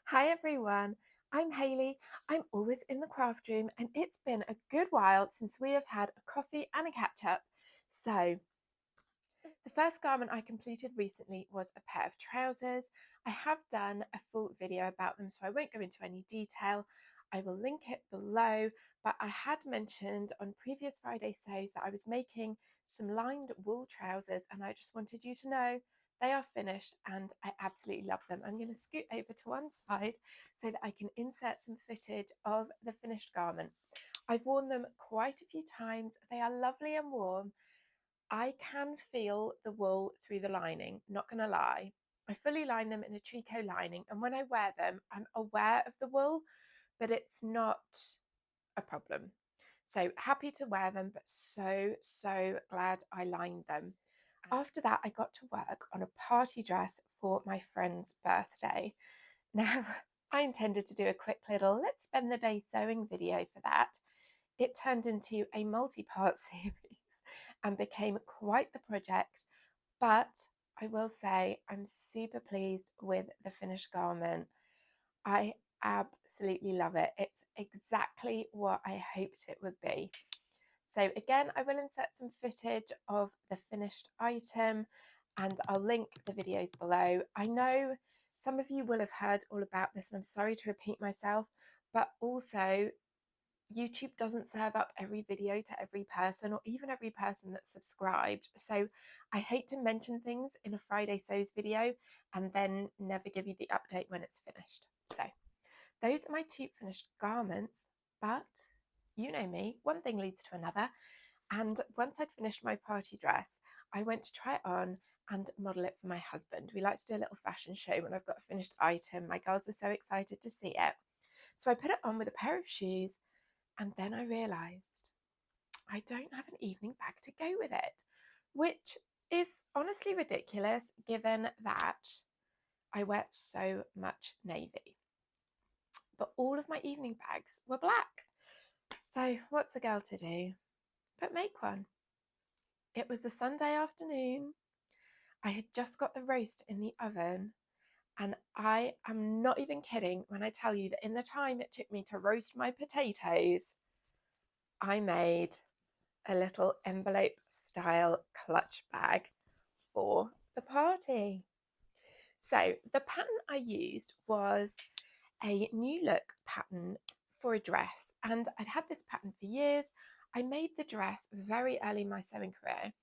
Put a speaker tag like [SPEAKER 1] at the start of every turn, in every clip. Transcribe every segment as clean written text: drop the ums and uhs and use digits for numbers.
[SPEAKER 1] Hi everyone, I'm Hayley. I'm always in the craft room and it's been a good while since we have had a coffee and a catch up. So, the first garment I completed recently was a pair of trousers. I have done a full video about them, so I won't go into any detail. I will link it below, but I had mentioned on previous Friday sews that I was making some lined wool trousers and I just wanted you to know they are finished and I absolutely love them. I'm going to scoot over to one side so that I can insert some footage of the finished garment. I've worn them quite a few times. They are lovely and warm. I can feel the wool through the lining, not going to lie. I fully line them in a tricot lining, and when I wear them, I'm aware of the wool, but it's not a problem. So happy to wear them, but so glad I lined them. After that, I got to work on a party dress for my friend's birthday. Now, I intended to do a quick little let's spend the day sewing video for that. It turned into a multi-part series and became quite the project, but I will say I'm super pleased with the finished garment. I absolutely love it. It's exactly what I hoped it would be. So again, I will insert some footage of the finished item and I'll link the videos below. I know some of you will have heard all about this and I'm sorry to repeat myself, but also YouTube doesn't serve up every video to every person or even every person that's subscribed. So I hate to mention things in a Friday Sews video and then never give you the update when it's finished. So those are my two finished garments, but you know me, one thing leads to another. And once I'd finished my party dress, I went to try it on and model it for my husband. We like to do a little fashion show when I've got a finished item. My girls were so excited to see it. So I put it on with a pair of shoes and then I realised I don't have an evening bag to go with it, which is honestly ridiculous given that I wear so much navy. But all of my evening bags were black. So what's a girl to do but make one? It was the Sunday afternoon. I had just got the roast in the oven. And I am not even kidding when I tell you that in the time it took me to roast my potatoes, I made a little envelope style clutch bag for the party. So the pattern I used was a new look pattern for a dress, and I'd had this pattern for years. I made the dress very early in my sewing career.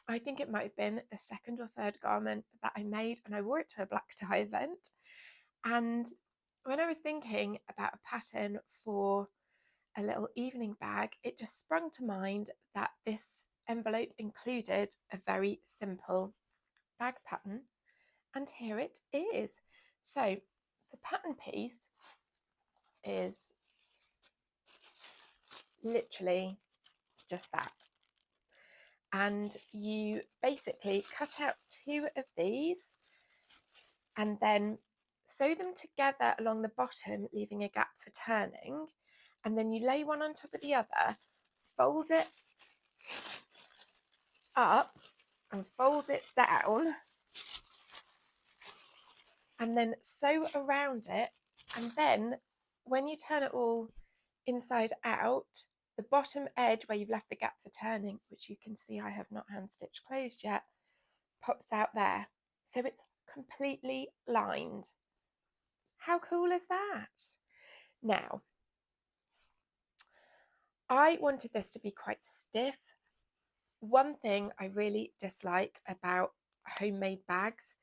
[SPEAKER 1] I think it might have been the second or third garment that I made, and I wore it to a black tie event. And when I was thinking about a pattern for a little evening bag, it just sprung to mind that this envelope included a very simple bag pattern, and here it is. So the pattern piece is literally just that. And you basically cut out two of these and then sew them together along the bottom, leaving a gap for turning. And then you lay one on top of the other, fold it up and fold it down, and then sew around it. And then when you turn it all inside out, the bottom edge where you've left the gap for turning, which you can see I have not hand stitched closed yet, pops out there. So it's completely lined. How cool is that? Now, I wanted this to be quite stiff. One thing I really dislike about homemade bags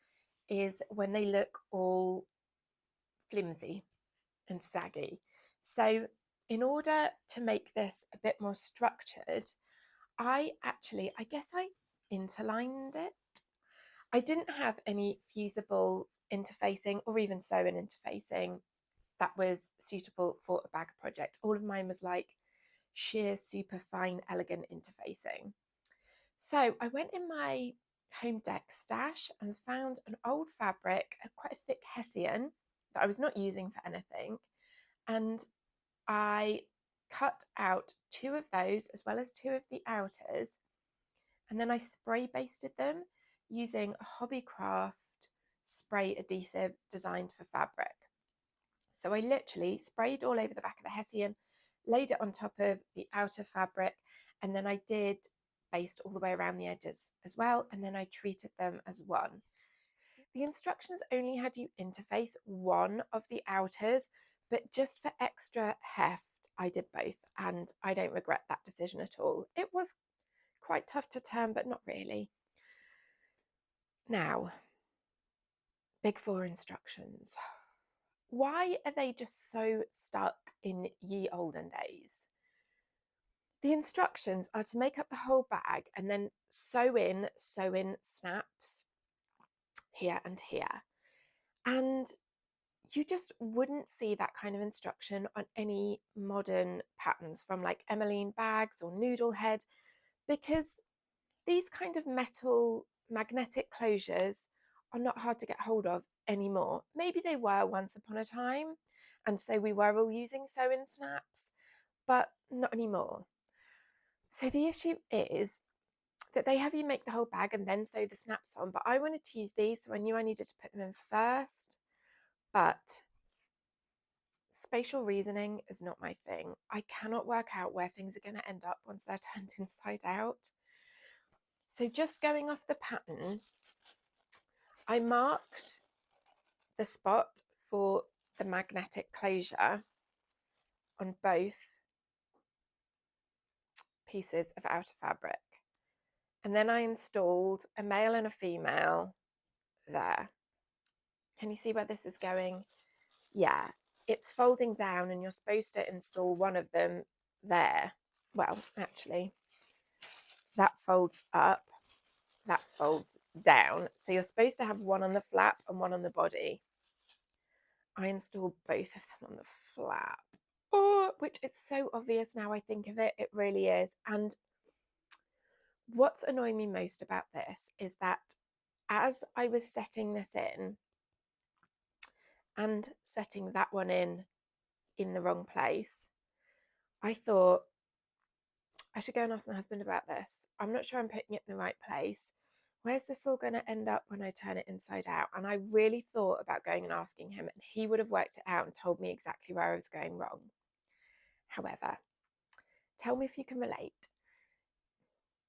[SPEAKER 1] is when they look all flimsy and saggy. So in order to make this a bit more structured, I guess I interlined it. I didn't have any fusible interfacing or even sew-in interfacing that was suitable for a bag project. All of mine was like sheer, super fine, elegant interfacing. So I went in my home deck stash and found an old fabric, quite a thick Hessian that I was not using for anything. And I cut out two of those as well as two of the outers. And then I spray basted them using a Hobbycraft spray adhesive designed for fabric. So I literally sprayed all over the back of the Hessian, laid it on top of the outer fabric, and then I did baste all the way around the edges as well, and then I treated them as one. The instructions only had you interface one of the outers, but just for extra heft, I did both, and I don't regret that decision at all. It was quite tough to turn, but not really. Now, Big Four instructions. Why are they just so stuck in ye olden days? The instructions are to make up the whole bag and then sew in snaps here and here. And you just wouldn't see that kind of instruction on any modern patterns from like Emmeline bags or Noodlehead, because these kind of metal magnetic closures are not hard to get hold of anymore. Maybe they were once upon a time, and so we were all using sew-in snaps, but not anymore. So the issue is that they have you make the whole bag and then sew the snaps on, but I wanted to use these, so I knew I needed to put them in first, but spatial reasoning is not my thing. I cannot work out where things are going to end up once they're turned inside out. So just going off the pattern, I marked the spot for the magnetic closure on both pieces of outer fabric. And then I installed a male and a female there. Can you see where this is going? Yeah, it's folding down and you're supposed to install one of them there. Well, actually, that folds up, that folds down. So you're supposed to have one on the flap and one on the body. I installed both of them on the flap. Oh, which is so obvious now I think of it. It really is. And what's annoying me most about this is that as I was setting this in and setting that one in the wrong place, I thought I should go and ask my husband about this. I'm not sure I'm putting it in the right place. Where's this all going to end up when I turn it inside out? And I really thought about going and asking him, and he would have worked it out and told me exactly where I was going wrong. However, tell me if you can relate.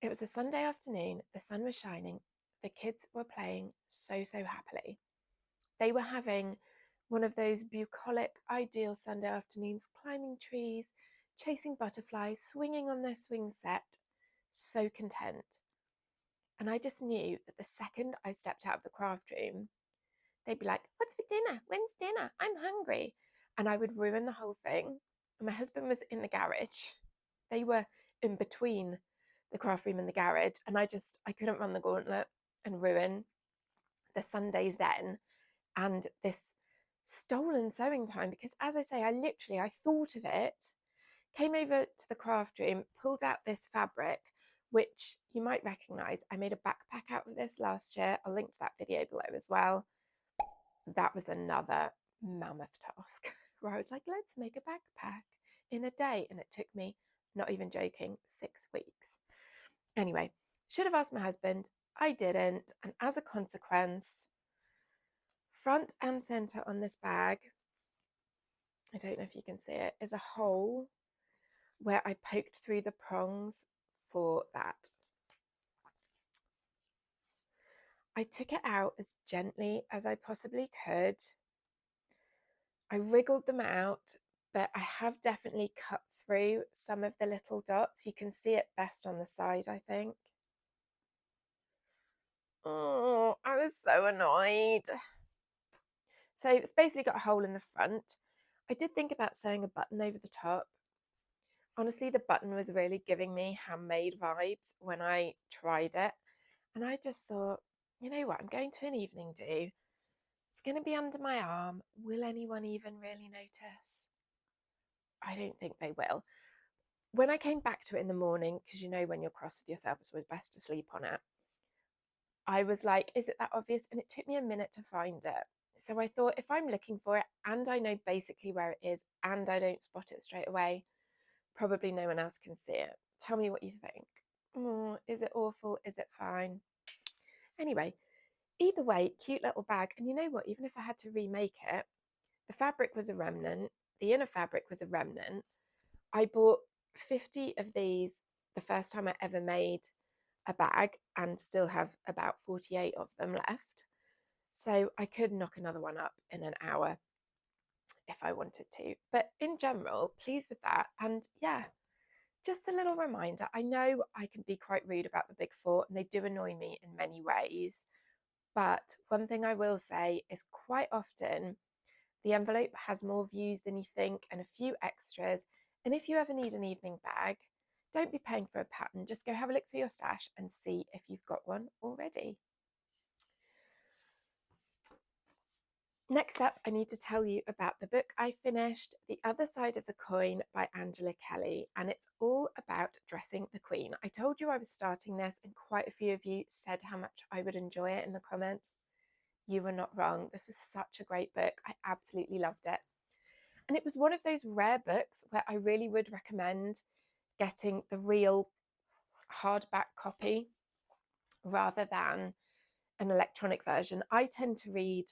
[SPEAKER 1] It was a Sunday afternoon, the sun was shining, the kids were playing so happily. They were having one of those bucolic, ideal Sunday afternoons, climbing trees, chasing butterflies, swinging on their swing set, so content. And I just knew that the second I stepped out of the craft room, they'd be like, "What's for dinner? When's dinner? I'm hungry." And I would ruin the whole thing. And my husband was in the garage. They were in between the craft room and the garage. And I couldn't run the gauntlet and ruin the Sundays then and this stolen sewing time. Because as I say, I thought of it, came over to the craft room, pulled out this fabric, which you might recognise. I made a backpack out of this last year. I'll link to that video below as well. That was another mammoth task where I was like, let's make a backpack in a day. And it took me, not even joking, 6 weeks. Anyway, should have asked my husband. I didn't. And as a consequence, front and centre on this bag, I don't know if you can see it, is a hole where I poked through the prongs for that. I took it out as gently as I possibly could. I wriggled them out, but I have definitely cut through some of the little dots. You can see it best on the side, I think. Oh, I was so annoyed. So it's basically got a hole in the front. I did think about sewing a button over the top. Honestly, the button was really giving me handmade vibes when I tried it. And I just thought, you know what, I'm going to an evening do. It's going to be under my arm. Will anyone even really notice? I don't think they will. When I came back to it in the morning, because you know when you're cross with yourself, it's always best to sleep on it, I was like, is it that obvious? And it took me a minute to find it. So I thought, if I'm looking for it and I know basically where it is and I don't spot it straight away, probably no one else can see it. Tell me what you think. Oh, is it awful? Is it fine? Anyway, either way, cute little bag. And you know what? Even if I had to remake it, the fabric was a remnant, the inner fabric was a remnant. I bought 50 of these the first time I ever made a bag and still have about 48 of them left. So I could knock another one up in an hour if I wanted to. But in general, pleased with that. And yeah, just a little reminder, I know I can be quite rude about the big four and they do annoy me in many ways. But one thing I will say is quite often the envelope has more views than you think and a few extras. And if you ever need an evening bag, don't be paying for a pattern. Just go have a look through your stash and see if you've got one already. Next up, I need to tell you about the book I finished, The Other Side of the Coin by Angela Kelly, and it's all about dressing the Queen. I told you I was starting this, and quite a few of you said how much I would enjoy it in the comments. You were not wrong. This was such a great book. I absolutely loved it. And it was one of those rare books where I really would recommend getting the real hardback copy rather than an electronic version. I tend to read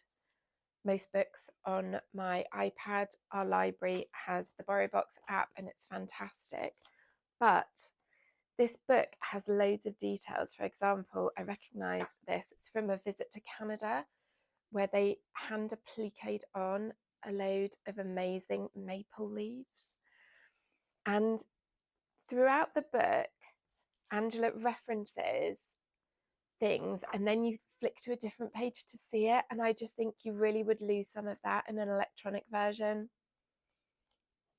[SPEAKER 1] most books on my iPad. Our library has the BorrowBox app and it's fantastic. But this book has loads of details. For example, I recognise this. It's from a visit to Canada where they hand appliqued on a load of amazing maple leaves. And throughout the book, Angela references things and then you flick to a different page to see it, and I just think you really would lose some of that in an electronic version.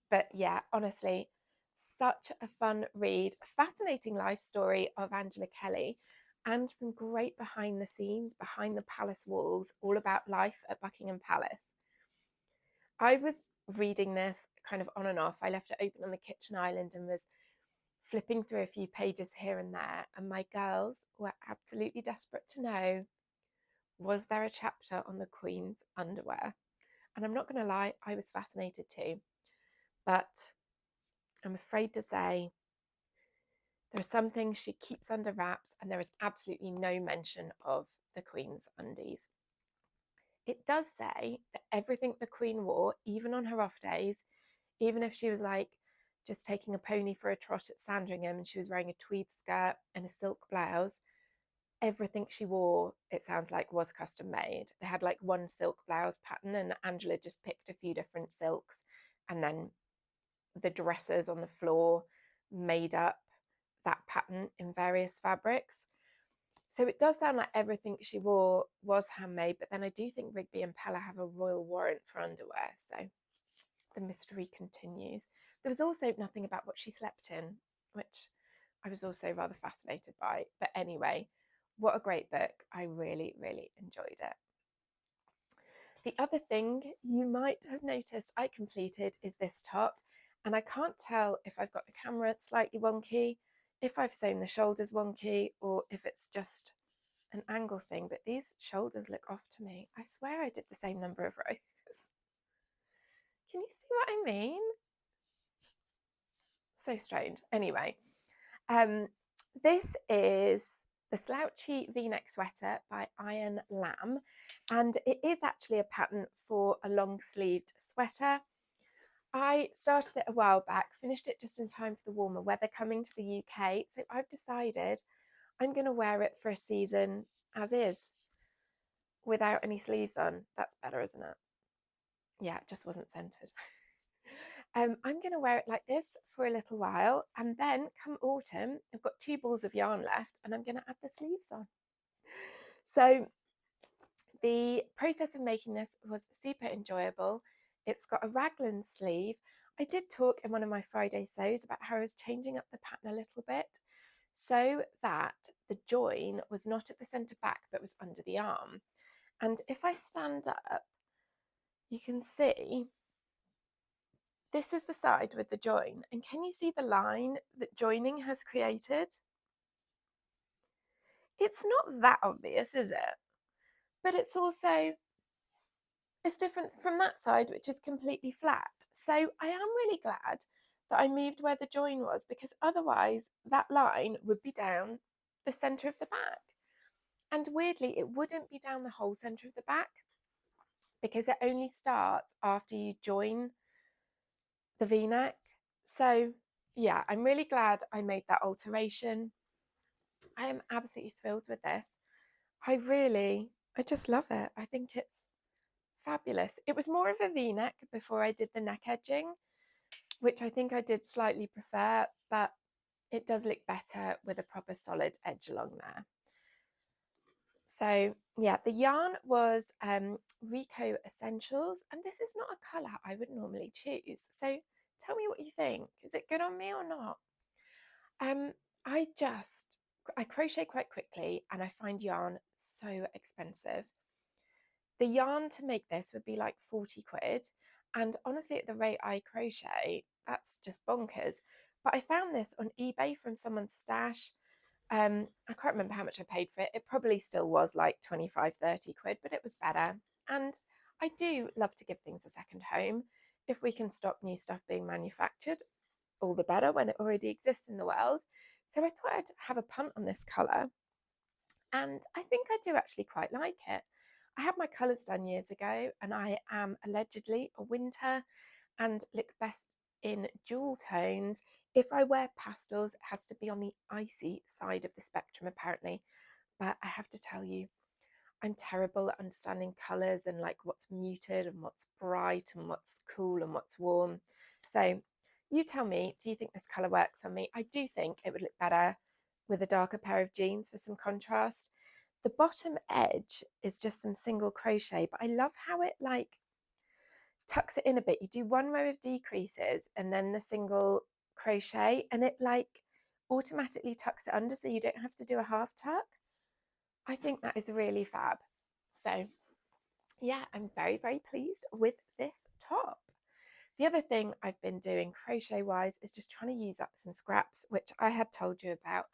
[SPEAKER 1] But yeah, honestly, such a fun read, a fascinating life story of Angela Kelly, and some great behind the scenes, behind the palace walls, all about life at Buckingham Palace. I was reading this kind of on and off. I left it open on the kitchen island and was flipping through a few pages here and there, and my girls were absolutely desperate to know, was there a chapter on the Queen's underwear? And I'm not going to lie, I was fascinated too. But I'm afraid to say there are some things she keeps under wraps, and there is absolutely no mention of the Queen's undies. It does say that everything the Queen wore, even on her off days, even if she was like just taking a pony for a trot at Sandringham and she was wearing a tweed skirt and a silk blouse, everything she wore, it sounds like, was custom made. They had like one silk blouse pattern and Angela just picked a few different silks, and then the dressers on the floor made up that pattern in various fabrics. So it does sound like everything she wore was handmade, but then I do think Rigby and Pella have a royal warrant for underwear, so the mystery continues. There was also nothing about what she slept in, which I was also rather fascinated by. But anyway, what a great book. I really, really enjoyed it. The other thing you might have noticed I completed is this top, and I can't tell if I've got the camera slightly wonky, if I've sewn the shoulders wonky, or if it's just an angle thing, but these shoulders look off to me. I swear I did the same number of rows. Can you see what I mean? So strange. Anyway, this is the Slouchy V-neck sweater by Iron Lamb, and it is actually a pattern for a long-sleeved sweater. I started it a while back, finished it just in time for the warmer weather coming to the UK, so I've decided I'm going to wear it for a season as is, without any sleeves on. That's better, isn't it? Yeah, it just wasn't centered. I'm going to wear it like this for a little while, and then come autumn, I've got 2 balls of yarn left and I'm going to add the sleeves on. So the process of making this was super enjoyable. It's got a raglan sleeve. I did talk in one of my Friday sews about how I was changing up the pattern a little bit so that the join was not at the centre back but was under the arm. And if I stand up, you can see this is the side with the join. And can you see the line that joining has created? It's not that obvious, is it? But it's also, it's different from that side, which is completely flat. So I am really glad that I moved where the join was, because otherwise that line would be down the centre of the back. And weirdly, it wouldn't be down the whole centre of the back, because it only starts after you join the v-neck. So yeah, I'm really glad I made that alteration. I am absolutely thrilled with this. I just love it. I think it's fabulous. It was more of a v-neck before I did the neck edging, which I think I did slightly prefer, but it does look better with a proper solid edge along there. So yeah, the yarn was Rico Essentials, and this is not a colour I would normally choose. So tell me what you think. Is it good on me or not? Um, I crochet quite quickly, and I find yarn so expensive. The yarn to make this would be like 40 quid, and honestly, at the rate I crochet, that's just bonkers. But I found this on eBay from someone's stash. I can't remember how much I paid for it. It probably still was like 25, 30 quid, but it was better. And I do love to give things a second home. If we can stop new stuff being manufactured, all the better when it already exists in the world. So I thought I'd have a punt on this colour. And I think I do actually quite like it. I had my colours done years ago, and I am allegedly a winter and look best in jewel tones. If I wear pastels, it has to be on the icy side of the spectrum, apparently. But I have to tell you, I'm terrible at understanding colours and like what's muted and what's bright and what's cool and what's warm. So you tell me, do you think this colour works on me? I do think it would look better with a darker pair of jeans for some contrast. The bottom edge is just some single crochet, but I love how it like tucks it in a bit. You do one row of decreases and then the single crochet, and it like automatically tucks it under so you don't have to do a half tuck. I think that is really fab. So yeah, I'm very, very pleased with this top. The other thing I've been doing crochet wise is just trying to use up some scraps, which I had told you about.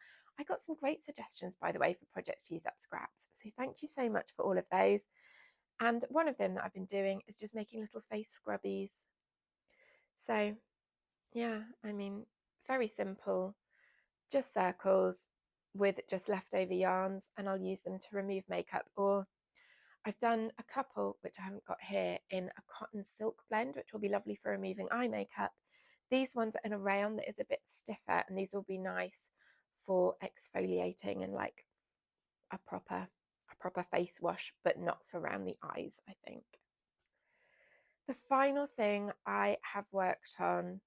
[SPEAKER 1] I got some great suggestions, by the way, for projects to use up scraps. So thank you so much for all of those. And one of them that I've been doing is just making little face scrubbies. So yeah, I mean, very simple, just circles with just leftover yarns, and I'll use them to remove makeup. Or I've done a couple, which I haven't got here, in a cotton silk blend, which will be lovely for removing eye makeup. These ones are in a rayon that is a bit stiffer, and these will be nice for exfoliating and like a proper face wash, but not for around the eyes, I think. The final thing I have worked on,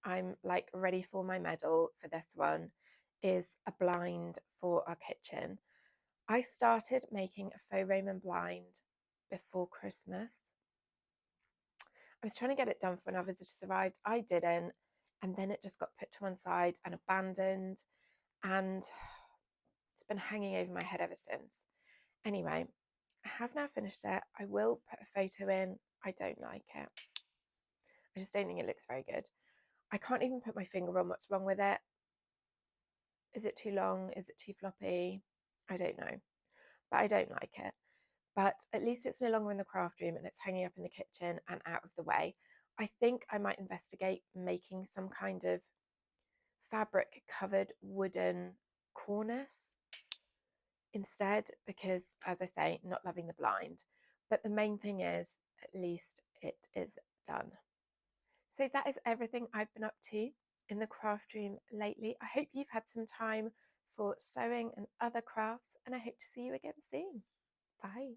[SPEAKER 1] I'm like ready for my medal for this one, is a blind for our kitchen. I started making a faux Raymond blind before Christmas. I was trying to get it done for when our visitors arrived. I didn't. And then it just got put to one side and abandoned. And it's been hanging over my head ever since. Anyway, I have now finished it. I will put a photo in. I don't like it. I just don't think it looks very good. I can't even put my finger on what's wrong with it. Is it too long? Is it too floppy? I don't know. But I don't like it. But at least it's no longer in the craft room and it's hanging up in the kitchen and out of the way. I think I might investigate making some kind of fabric covered wooden cornice instead, because as I say, not loving the blind. But the main thing is, at least it is done. So that is everything I've been up to in the craft room lately. I hope you've had some time for sewing and other crafts, and I hope to see you again soon. Bye.